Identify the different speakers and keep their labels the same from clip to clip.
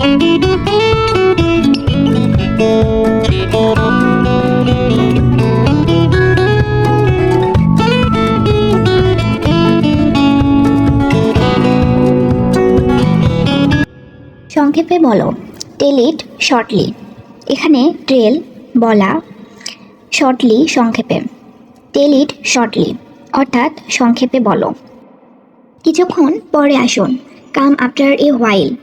Speaker 1: সংক্ষেপে বলো। টেল ইট শর্টলি। এখানে টেল বলা, শর্টলি সংক্ষেপে। টেল ইট শর্টলি অর্থাৎ সংক্ষেপে বলো। কিছুক্ষণ পরে আসুন। Come after a while.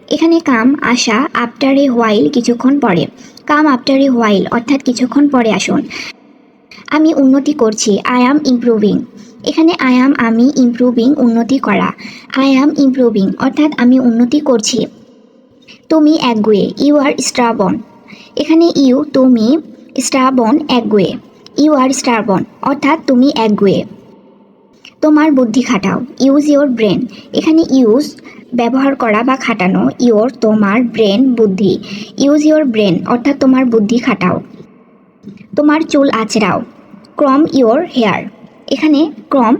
Speaker 1: এখানে কাম আসা, আফটার এ হোয়াইল কিছুক্ষণ পরে। কাম আফটার এ হোয়াইল অর্থাৎ কিছুক্ষণ পরে আসুন। আমি উন্নতি করছি, আই অ্যাম ইমপ্রুভিং। এখানে আই অ্যাম আমি, ইমপ্রুভিং উন্নতি করা। আই অ্যাম ইমপ্রুভিং অর্থাৎ আমি উন্নতি করছি। তুমি একগুঁয়ে, ইউ আর স্টারবন। এখানে ইউ তুমি, স্টারবন একগুঁয়ে। ইউ আর স্টারবন অর্থাৎ তুমি একগুঁয়ে। তোমার বুদ্ধি খাটাও, ইউজ ইউর ব্রেন। এখানে ইউজ ব্যবহার করা বা খাটানো, ইউর তোমার, ব্রেন বুদ্ধি। ইউজ ইউর ব্রেন অর্থাৎ তোমার বুদ্ধি খাটাও। তোমার চুল আঁচড়াও, ক্রম ইউর হেয়ার। এখানে ক্রম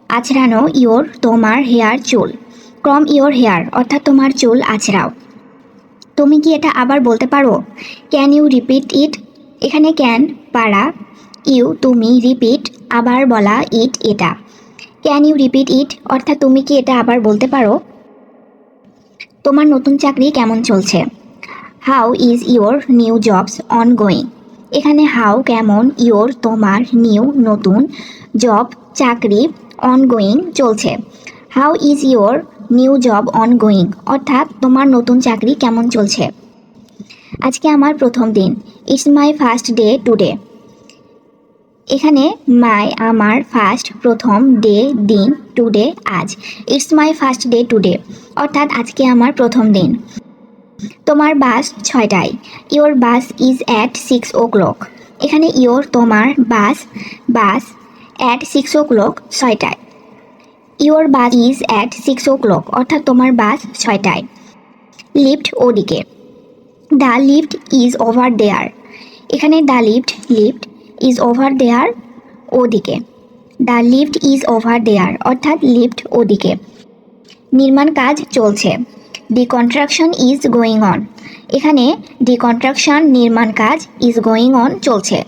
Speaker 1: আঁচড়ানো, ইউর তোমার, হেয়ার চুল। ক্রম ইউর হেয়ার অর্থাৎ তোমার চুল আঁচড়াও। তুমি কি এটা আবার বলতে পারো? Can you repeat it. এখানে ক্যান পারা, ইউ তুমি, রিপিট আবার বলা, ইট এটা। ক্যান ইউ রিপিট ইট অর্থাৎ তুমি কি এটা আবার বলতে পারো? তোমার নতুন চাকরি কেমন চলছে? How is your new jobs on going. এখানে হাউ কেমন, ইউর তোমার, নিউ নতুন, জব চাকরি, অন গোয়িং চলছে। How is your new job on going অর্থাৎ তোমার নতুন চাকরি কেমন চলছে। আজকে আমার প্রথম দিন, it's my first day today. এখানে মাই আমার, ফার্স্ট প্রথম, ডে দিন, টুডে আজ। It's my first day today অর্থাৎ আজকে আমার প্রথম দিন। তোমার বাস 6টায়, your bus is at 6 o'clock। এখানে ইয়োর তোমার, বাস অ্যাট 6 o'clock 6টায়। Your bus is at 6 o'clock অর্থাৎ তোমার বাস 6টায়। লিফট ওদিকে, the lift is over there. এখানে the lift is over there ওদিকে। দ্য লিফট ইজ ওভার দেয়ার অর্থাৎ লিফট ওদিকে। নির্মাণ কাজ চলছে, দি কনস্ট্রাকশন ইজ গোয়িং অন। এখানে দি কনস্ট্রাকশন নির্মাণ কাজ, ইজ গোয়িং অন চলছে।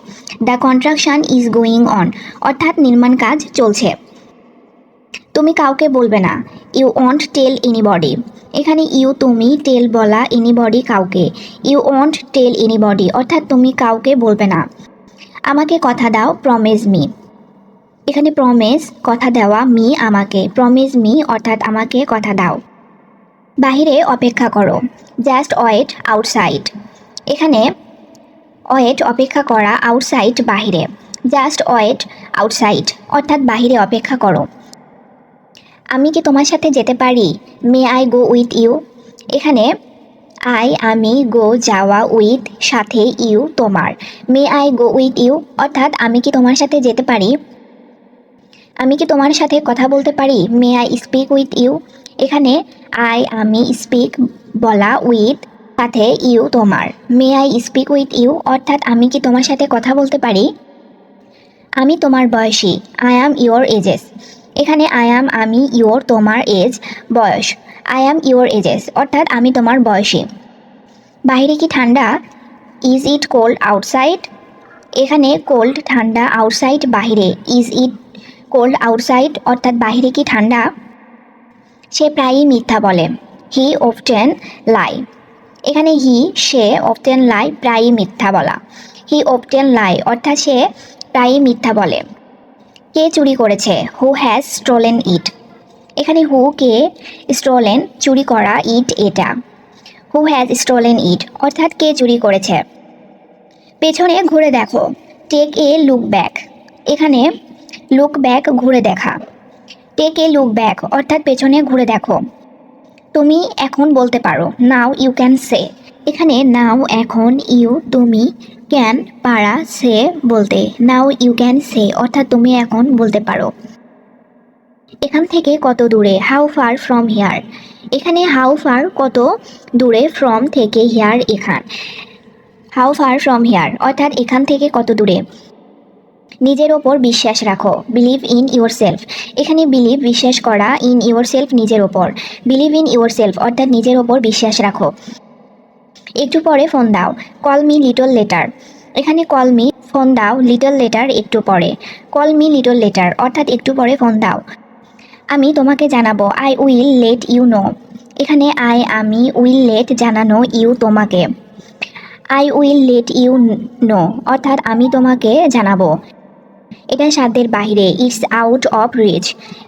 Speaker 1: The construction is going on অর্থাৎ নির্মাণ কাজ চলছে। তুমি কাউকে বলবে না, ইউ ওয়ন্ট টেল এনিবডি। এখানে ইউ তুমি, টেল বলা, এনিবডি কাউকে। ইউ ওয়ন্ট টেল এনিবডি অর্থাৎ তুমি কাউকে বলবে না। আমাকে কথা দাও, প্রমিস মি। এখানে প্রমিস কথা দেওয়া, মি আমাকে, প্রমিস মি অর্থাৎ আমাকে কথা দাও। বাহিরে অপেক্ষা করো, জাস্ট ওয়েট আউটসাইড। এখানে ওয়েট অপেক্ষা করা, আউটসাইড বাহিরে। জাস্ট ওয়েট আউটসাইড অর্থাৎ বাহিরে অপেক্ষা করো। আমি কি তোমার সাথে যেতে পারি? May I go with you. এখানে আমি, গো যাওয়া, উইথ সাথে, ইউ তোমার। May I go with you অর্থাৎ আমি কি তোমার সাথে যেতে পারি? আমি কি তোমার সাথে কথা বলতে পারি? May I speak with you. এখানে আমি, স্পিক বলা, উইথ সাথে, ইউ তোমার। May I speak with you অর্থাৎ আমি কি তোমার সাথে কথা বলতে পারি? আমি তোমার বয়সী, আই অ্যাম ইয়োর এজেস। এখানে আই অ্যাম আমি, ইয়োর তোমার, এজ বয়স। আই অ্যাম ইয়োর এজেস অর্থাৎ আমি তোমার বয়সী। বাইরে কি ঠান্ডা? Is it cold outside. এখানে কোল্ড ঠান্ডা, আউটসাইড বাহিরে। ইজ ইট কোল্ড আউটসাইড অর্থাৎ বাহিরে কি ঠান্ডা? সে প্রায়ই মিথ্যা বলে, হি অফটেন লাই। এখানে হি সে, অফটেন লাই প্রায়ই মিথ্যা বলা। হি অফটেন লাই অর্থাৎ সে প্রায়ই মিথ্যা বলে। কে চুরি করেছে? হু হ্যাজ স্টোলেন ইট। এখানে হু কে, স্টোলেন চুরি করা, ইট এটা। হু হ্যাজ স্টোলেন ইট অর্থাৎ কে চুরি করেছে। পেছনে ঘুরে দেখো, টেক এ লুক ব্যাক। এখানে লুক ব্যাক ঘুরে দেখা। টেক এ লুক ব্যাক অর্থাৎ পেছনে ঘুরে দেখো। তুমি এখন বলতে পারো, নাও ইউ ক্যান সে। এখানে নাও এখন, ইউ তুমি, ক্যান পারা, সে বলতে। নাও ইউ ক্যান সে অর্থাৎ তুমি এখন বলতে পারো। এখান থেকে কত দূরে? How far from here. এখানে হাউ ফার কত দূরে, ফ্রম থেকে, হিয়ার এখান। হাউ ফার ফ্রম হিয়ার অর্থাৎ এখান থেকে কত দূরে। নিজের ওপর বিশ্বাস রাখো, বিলিভ ইন ইউর সেলফ। এখানে বিলিভ বিশ্বাস করা, ইন ইউর সেলফ নিজের ওপর। বিলিভ ইন ইউর সেলফ অর্থাৎ নিজের ওপর বিশ্বাস রাখো। একটু পরে ফোন দাও, কল মি লিটল লেটার। এখানে কল মি ফোন দাও, লিটল লেটার একটু পরে। কল মি লিটল লেটার অর্থাৎ একটু পরে ফোন দাও। আমি তোমাকে জানাবো, I will let you know. এখানে আমি উইল লেট জানানো, ইউ তোমাকে। I will let you know অর্থাৎ আমি তোমাকে জানাবো। এটা সাধ্যের বাহিরে, ইটস আউট অফ রিচ।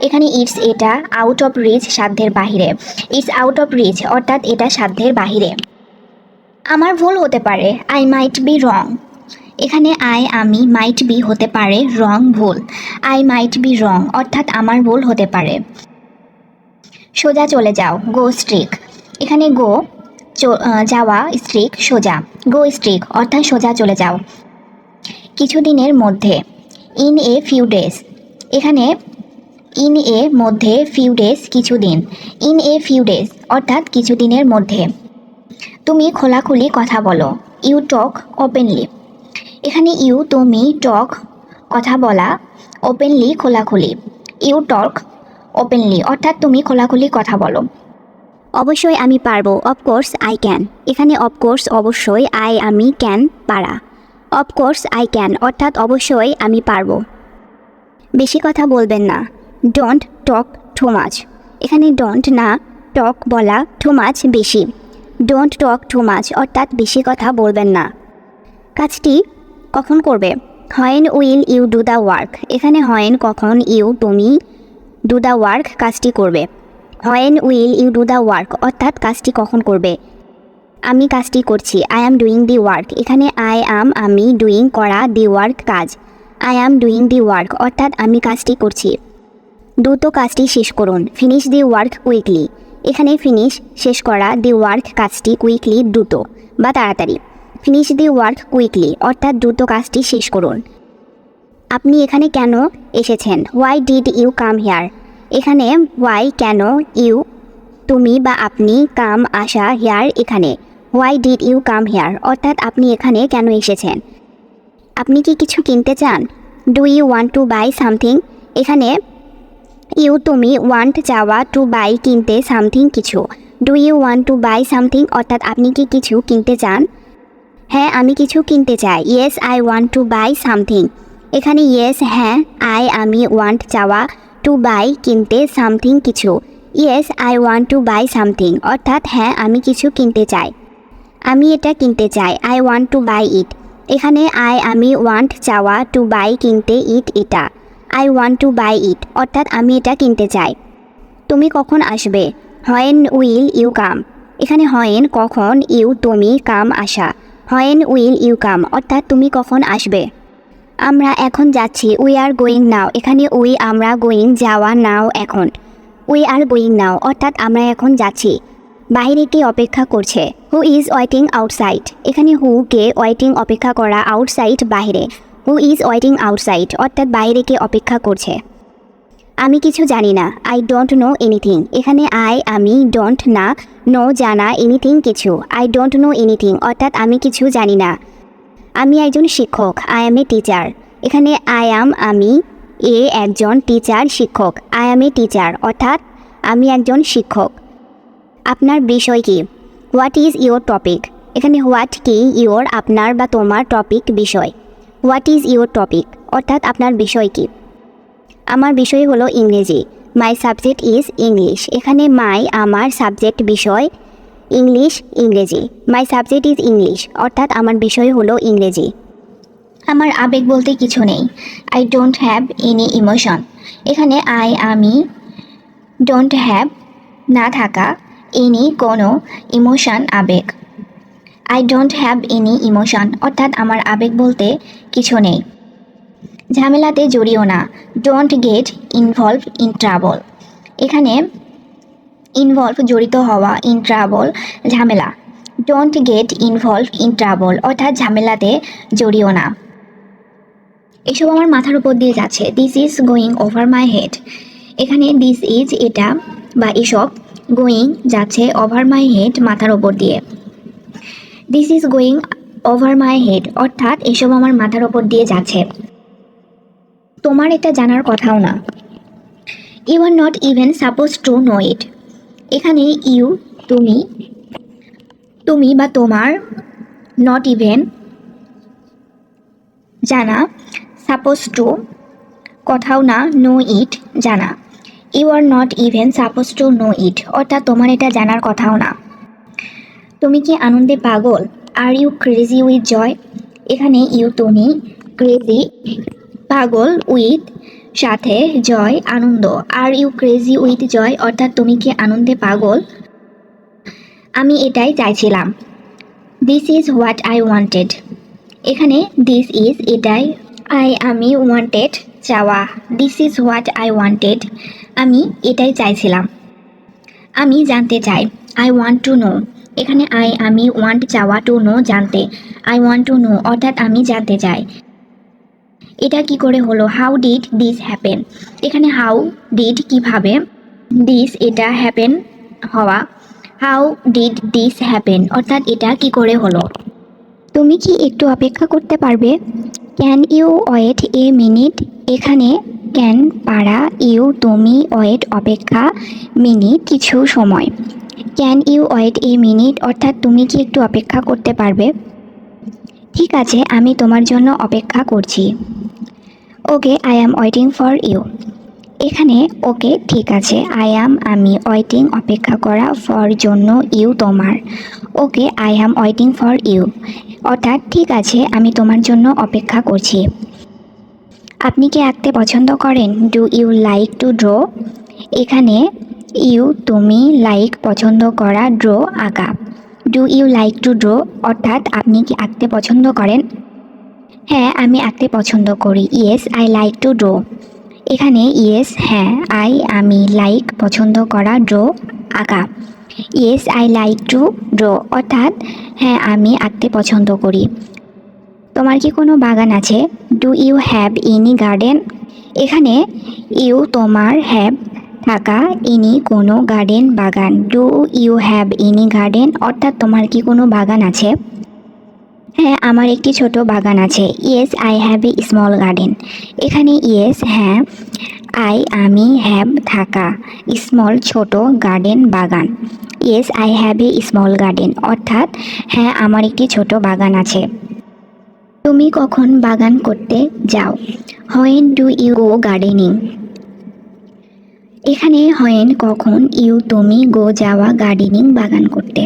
Speaker 1: এখানে ইটস এটা, আউট অফ রিচ সাধ্যের বাহিরে। ইটস আউট অফ রিচ অর্থাৎ এটা সাধ্যের বাহিরে। আমার ভুল হতে পারে, আই মাইট বি রং। এখানে আমি মাইট বি হতে পারে, রং ভুল। আই মাইট বি রং অর্থাৎ আমার ভুল হতে পারে। সোজা চলে যাও, গো স্ট্রিক। এখানে গো যাওয়া, স্ট্রিক সোজা। গো স্ট্রিক অর্থাৎ সোজা চলে যাও। কিছুদিনের মধ্যে, ইন এ ফিউ ডেজ। এখানে ইন এ মধ্যে, ফিউ ডেজ কিছুদিন। ইন এ ফিউ ডেজ অর্থাৎ কিছুদিনের মধ্যে। তুমি খোলাখুলি কথা বলো, ইউ টক ওপেনলি। এখানে ইউ তুমি, টক কথা বলা, ওপেনলি খোলাখুলি। ইউ টক ওপেনলি অর্থাৎ তুমি খোলাখুলি কথা বলো।
Speaker 2: অবশ্যই আমি পারবো, অফকোর্স আই ক্যান। এখানে অফকোর্স অবশ্যই, আমি ক্যান পারা। অফকোর্স আই ক্যান অর্থাৎ অবশ্যই আমি পারবো। বেশি কথা বলবেন না, ডোন্ট টক টু মাচ। এখানে ডোন্ট না, টক বলা, টু মাচ বেশি। ডোন্ট টক টু মাচ অর্থাৎ বেশি কথা বলবেন না। কাজটি কখন করবে, when will you do the work. এখানে হোয়েন কখন, ইউ তুমি, ডু দ্য ওয়ার্ক কাজটি করবে। When will you do the work অর্থাৎ কাজটি কখন করবে। আমি কাজটি করছি, I am doing the work. এখানে আমি, ডুইং করা, দি ওয়ার্ক কাজ। I am doing the work অর্থাৎ আমি কাজটি করছি। দ্রুত কাজটি শেষ করুন, ফিনিশ দি ওয়ার্ক কুইকলি। এখানে ফিনিশ শেষ করা, দি ওয়ার্ক কাজটি, কুইকলি দ্রুত বা তাড়াতাড়ি। ফিনিশ দি ওয়ার্ক কুইকলি অর্থাৎ দ্রুত কাজটি শেষ করুন। আপনি এখানে কেন এসেছেন, why did you come here. এখানে হোয়াই কেন, ইউ তুমি বা আপনি, কাম আসা, হিয়ার এখানে। Why did you come here অর্থাৎ আপনি এখানে কেন এসেছেন। আপনি কি কিছু কিনতে চান, do you want to buy something. এখানে ইউ তুমি, ওয়ান্ট চাওয়া, টু বাই কিনতে, সামথিং কিছু। Do you want to buy something অর্থাৎ আপনি কি কিছু কিনতে চান। হ্যাঁ আমি কিছু কিনতে চাই, yes I want to buy something. এখানে ইয়েস হ্যাঁ, আমি ওয়ান্ট চাওয়া, টু বাই কিনতে, সামথিং কিছু। Yes I want to buy something অর্থাৎ হ্যাঁ আমি কিছু কিনতে চাই। আমি এটা কিনতে চাই, আই ওয়ান্ট টু বাই ইট। এখানে আমি ওয়ান্ট চাওয়া, টু বাই কিনতে, ইট এটা। আই ওয়ান্ট টু বাই ইট অর্থাৎ আমি এটা কিনতে চাই। তুমি কখন আসবে, হোয়েন উইল ইউ কাম। এখানে হোয়েন কখন, ইউ তুমি, কাম আসা। হোয়েন উইল ইউ কাম অর্থাৎ তুমি কখন আসবে। আমরা এখন যাচ্ছি, উই আর গোয়িং নাও। এখানে উই আমরা, গোয়িং যাওয়া, নাও এখন। উই আর গোয়িং নাও অর্থাৎ আমরা এখন যাচ্ছি। বাইরে কে অপেক্ষা করছে, হু ইজ ওয়েটিং আউটসাইড। এখানে হু কে, ওয়েটিং অপেক্ষা করা, আউটসাইড বাহিরে। হু ইজ ওয়েটিং আউটসাইড অর্থাৎ বাইরে কে অপেক্ষা করছে। আমি কিছু জানি না, আই ডোন্ট নো এনিথিং। এখানে আমি, ডোন্ট না, নো জানা, এনিথিং কিছু। আই ডোন্ট নো এনিথিং অর্থাৎ আমি কিছু জানি না। আমি একজন শিক্ষক, আই এম এ টিচার। এখানে আমি, একজন, টিচার শিক্ষক। আই এম এ টিচার অর্থাৎ আমি একজন শিক্ষক। আপনার বিষয় কি, হোয়াট ইজ ইউর টপিক। এখানে হোয়াট কি, ইউর আপনার বা তোমার, টপিক বিষয়। হোয়াট ইজ ইউর টপিক অর্থাৎ আপনার বিষয় কি। আমার বিষয় হলো ইংরেজি, মাই সাবজেক্ট ইজ ইংলিশ। এখানে মাই আমার, সাবজেক্ট বিষয়, ইংলিশ ইংরেজি। মাই সাবজেক্ট ইজ ইংলিশ অর্থাৎ আমার বিষয় হলো ইংরেজি।
Speaker 1: আমার আবেগ বলতে কিছু নেই, I don't have any emotion. এখানে আমি, ডোন্ট হ্যাভ না থাকা, এনি কোনো, ইমোশন আবেগ। I don't have any emotion অর্থাৎ আমার আবেগ বলতে কিছু নেই। ঝামেলাতে জড়িও না, don't get involve in trouble. এখানে ইনভলভ জড়িত হওয়া, ইন ট্রাবল ঝামেলা। Don't get involve in trouble অর্থাৎ ঝামেলাতে জড়িও না। এসব আমার মাথার উপর দিয়ে যাচ্ছে, this is going over my head. এখানে দিস ইজ এটা বা এসব, গোয়িং যাচ্ছে, ওভার মাই হেড মাথার উপর দিয়ে। This is going over my head অর্থাৎ এসব আমার মাথার উপর দিয়ে যাচ্ছে। তোমার এটা জানার কথাও না। You are not even suppose to know it. এখানে ইউ তুমি, তুমি বা তোমার, নট ইভেন জানা, সাপোজ টু কথাও না, নো ইট জানা। You are not even suppose to know it অর্থাৎ তোমার এটা জানার কথাও না। তুমি কি আনন্দে পাগল? Are you crazy with joy. এখানে ইউ তুমি, ক্রেজি পাগল, উইথ সাথে, জয় আনন্দ। Are you crazy with joy অর্থাৎ তুমি কি আনন্দে পাগল? আমি এটাই চাইছিলাম। This is what I wanted. এখানে দিস ইজ এটাই, আমি ওয়ান্টেড চাওয়া, this is what I wanted আমি এটাই চাইছিলাম। আমি জানতে চাই, আই ওয়ান্ট টু নো। এখানে আমি ওয়ান্ট চাওয়া, টু নো জানতে, আই ওয়ান্ট টু নো অর্থাৎ আমি জানতে চাই। এটা কি করে হলো? How did this happen. এখানে হাউ ডিড কিভাবে, দিস এটা, হ্যাপেন হওয়া, হাউ ডিড দিস হ্যাপেন অর্থাৎ এটা কি করে হলো। তুমি কি একটু অপেক্ষা করতে পারবে? Can you wait a minute. এখানে ক্যান পারা, ইউ তুমি, ওয়েট অপেক্ষা, মিনিট কিছু সময়। Can you wait a minute অর্থাৎ তুমি কি একটু অপেক্ষা করতে পারবে? ঠিক আছে, আমি তোমার জন্য অপেক্ষা করছি। Okay, I am waiting for you. এখানে ওকে ঠিক আছে, আমি, ওয়েটিং অপেক্ষা করা, ফর জন্য, ইউ তোমার। Okay, I am waiting for you অর্থাৎ ঠিক আছে, আমি তোমার জন্য অপেক্ষা করছি। আপনি কি আঁকতে পছন্দ করেন? Do you like to draw. এখানে ইউ তুমি, লাইক পছন্দ করা, ড্র আঁকা। Do you like to draw অর্থাৎ আপনি কি আঁকতে পছন্দ করেন? হ্যাঁ, আমি আঁকতে পছন্দ করি। Yes I like to draw. এখানে ইয়েস হ্যাঁ, আমি, লাইক পছন্দ করা, ড্র আঁকা। Yes I like to draw অর্থাৎ হ্যাঁ, আমি আঁকতে পছন্দ করি। তোমার কি কোনো বাগান আছে? Do you have any garden. এখানে ইউ তোমার, হ্যাভ থাকা, এনি কোনো, গার্ডেন বাগান। Do you have any garden অর্থাৎ তোমার কি কোনো বাগান আছে? হ্যাঁ, আমার একটি ছোট বাগান আছে। Yes I have a small garden. এখানে ইয়েস হ্যাঁ, আমি, হ্যাভ থাকা, স্মল ছোট, গার্ডেন বাগান। Yes I have a small garden অর্থাৎ হ্যাঁ, আমার একটি ছোট বাগান আছে। তুমি কখন বাগান করতে যাও? When do you go gardening. এখানে হোয়েন কখন, ইউ তুমি, গো যাওয়া, গার্ডেনিং বাগান করতে।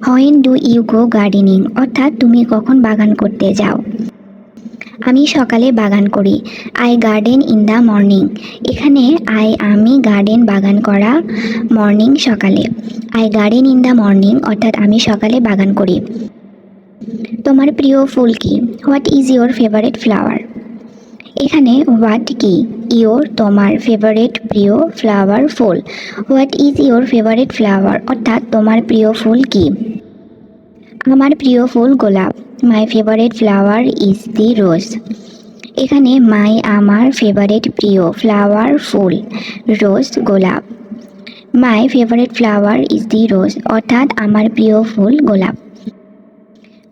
Speaker 1: When do you go gardening অর্থাৎ তুমি কখন বাগান করতে যাও। আমি সকালে বাগান করি। I garden in the morning. এখানে আমি, গার্ডেন বাগান করা, মর্নিং সকালে। I garden in the morning অর্থাৎ আমি সকালে বাগান করি। তোমার প্রিয় ফুল কি? What is your favourite flower. এখানে হোয়াট কি, ইয়োর তোমার, ফেভারিট প্রিয়, ফ্লাওয়ার ফুল। What is your favourite flower অর্থাৎ তোমার প্রিয় ফুল কি? আমার প্রিয় ফুল গোলাপ। My favourite flower is the rose. এখানে মাই আমার, ফেভারিট প্রিয়, ফ্লাওয়ার ফুল, রোজ গোলাপ। My favourite flower is the rose অর্থাৎ আমার প্রিয় ফুল গোলাপ।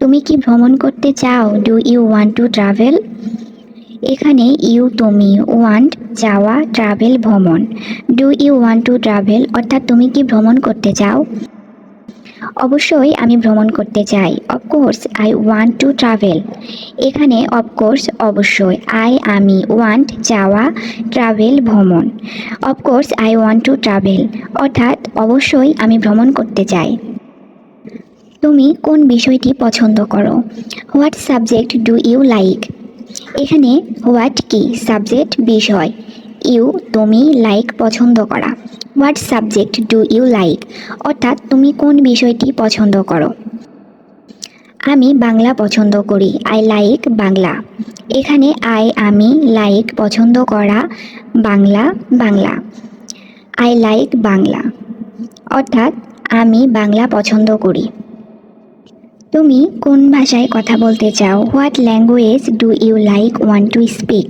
Speaker 1: তুমি কি ভ্রমণ করতে চাও? Do you want to travel. এখানে ইউ তুমি, ওয়ান্ট চাওয়া, ট্রাভেল ভ্রমণ। Do you want to travel অর্থাৎ তুমি কি ভ্রমণ করতে চাও? অবশ্যই আমি ভ্রমণ করতে চাই। Of course I want to travel. এখানে অফকোর্স অবশ্যই, আমি, ওয়ান্ট চাওয়া, ট্রাভেল ভ্রমণ। Of course I want to travel অর্থাৎ অবশ্যই আমি ভ্রমণ করতে চাই। তুমি কোন বিষয়টি পছন্দ করো? What subject do you like. এখানে হোয়াট কি, সাবজেক্ট বিষয়, ইউ তুমি, লাইক পছন্দ করা। What subject do you like অর্থাৎ তুমি কোন বিষয়টি পছন্দ করো। আমি বাংলা পছন্দ করি। I like Bangla. এখানে আমি, লাইক পছন্দ করা, বাংলা, বাংলা। আই লাইক বাংলা অর্থাৎ আমি বাংলা পছন্দ করি। তুমি কোন ভাষায় কথা বলতে চাও? What language do you like want to speak.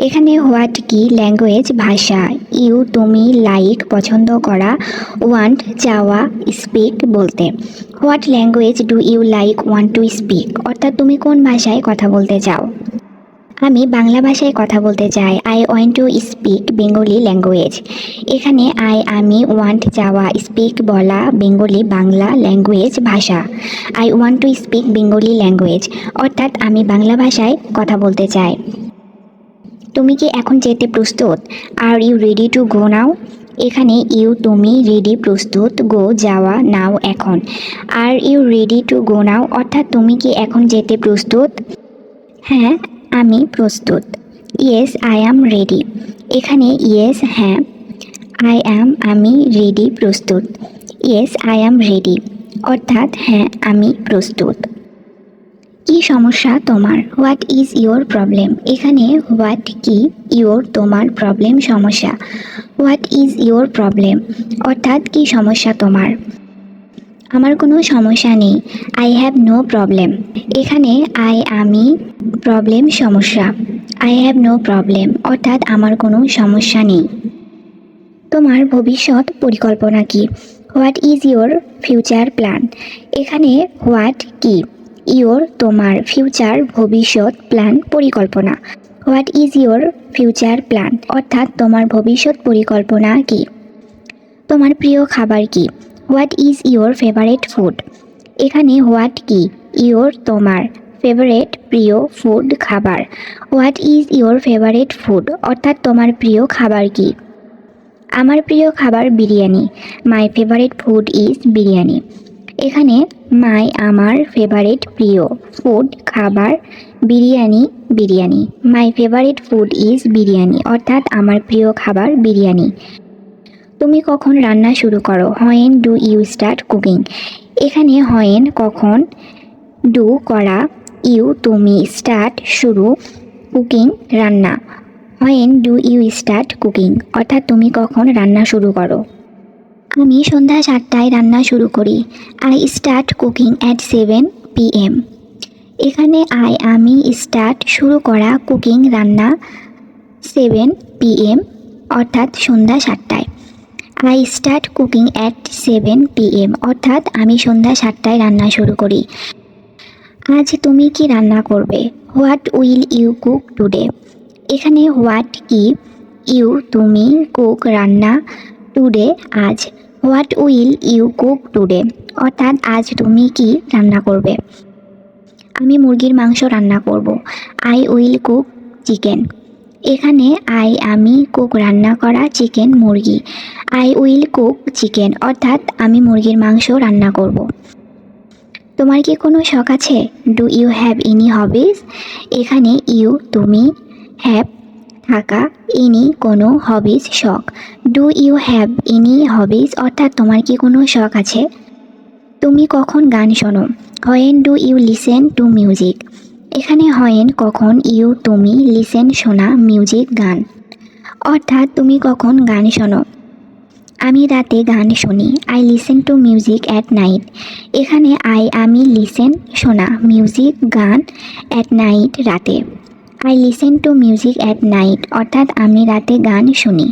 Speaker 1: এখানে হোয়াট কি, ল্যাঙ্গুয়েজ ভাষা, ইউ তুমি, লাইক পছন্দ করা, ওয়ান্ট চাওয়া, স্পিক বলতে। What language do you like want to speak অর্থাৎ তুমি কোন ভাষায় কথা বলতে চাও। আমি বাংলা ভাষায় কথা বলতে চাই। I want to speak Bengali language. এখানে আমি ওয়ান্ট যাওয়া, স্পিক বলা, বেঙ্গলি বাংলা, ল্যাঙ্গুয়েজ ভাষা। I want to speak Bengali language অর্থাৎ আমি বাংলা ভাষায় কথা বলতে চাই। তুমি কি এখন যেতে প্রস্তুত? Are you ready to go now? এখানে ইউ তুমি, রেডি প্রস্তুত, গো যাওয়া, নাও এখন। Are you ready to go now অর্থাৎ তুমি কি এখন যেতে প্রস্তুত? হ্যাঁ, আমি প্রস্তুত। Yes I am ready. এখানে ইয়েস হ্যাঁ, আই অ্যাম আমি, রেডি প্রস্তুত। ইয়েস আই অ্যাম রেডি অর্থাৎ হ্যাঁ আমি প্রস্তুত। কি সমস্যা তোমার? What is your problem? এখানে হোয়াট কি, ইয়োর তোমার, প্রবলেম সমস্যা। হোয়াট ইজ ইয়োর প্রবলেম অর্থাৎ কি সমস্যা তোমার? আমার কোনো সমস্যা নেই। I have no problem. এখানে আমি, প্রবলেম সমস্যা। আই হ্যাভ নো প্রবলেম অর্থাৎ আমার কোনো সমস্যা নেই। তোমার ভবিষ্যৎ পরিকল্পনা কি? What is your future plan? এখানে হোয়াট কি, ইয়োর তোমার, ফিউচার ভবিষ্যৎ, প্ল্যান পরিকল্পনা। What is your future plan অর্থাৎ তোমার ভবিষ্যৎ পরিকল্পনা কি? তোমার প্রিয় খাবার কি? What is your favourite food? এখানে হোয়াট কি, ইয়োর তোমার, ফেভারিট প্রিয়, ফুড খাবার। What is your favourite food অর্থাৎ তোমার প্রিয় খাবার কি? আমার প্রিয় খাবার biryani. My favourite food is biryani. এখানে মাই আমার, ফেভারিট প্রিয়, ফুড খাবার, biryani biryani. My favourite food is biryani অর্থাৎ আমার প্রিয় খাবার বিরিয়ানি। তুমি কখন রান্না শুরু করো? When do you start cooking? এখানে হোয়েন কখন, ডু করা, ইউ তুমি, স্টার্ট শুরু, কুকিং রান্না। When do you start cooking অর্থাৎ তুমি কখন রান্না শুরু করো? আমি সন্ধ্যা 7টায় রান্না শুরু করি। I start cooking at 7 PM। এখানে আমি স্টার্ট শুরু করা, কুকিং রান্না, 7 PM অর্থাৎ সন্ধ্যা 7টায়। I start cooking at 7 PM অর্থাৎ আমি সন্ধ্যা 7টায় রান্না শুরু করি। আজ তুমি কি রান্না করবে? What will you cook today? এখানে হোয়াট কি, ইউ তুমি, কুক রান্না, টুডে আজ। What will you cook today অর্থাৎ আজ তুমি কি রান্না করবে? আমি মুরগির মাংস রান্না করব। I will cook chicken. এখানে আমি, কুক রান্না করা, চিকেন মুরগি। আই উইল কুক চিকেন অর্থাৎ আমি মুরগির মাংস রান্না করব। তোমার কি কোনো শখ আছে? Do you have any hobbies? এখানে ইউ তুমি, হ্যাভ থাকা, এনি কোনো, হবিজ শখ। Do you have any hobbies অর্থাৎ তোমার কি কোনো শখ আছে? তুমি কখন গান শোনো? When do you listen to music? এখানে হোয়েন কখন, ইউ তুমি, লিসেন শোনা, মিউজিক গান অর্থাৎ তুমি কখন গান শোনো? আমি রাতে গান শুনি। I listen to music at night. এখানে আমি লিসেন শোনা, মিউজিক গান, অ্যাট নাইট রাতে। I listen to music at night অর্থাৎ আমি রাতে গান শুনি।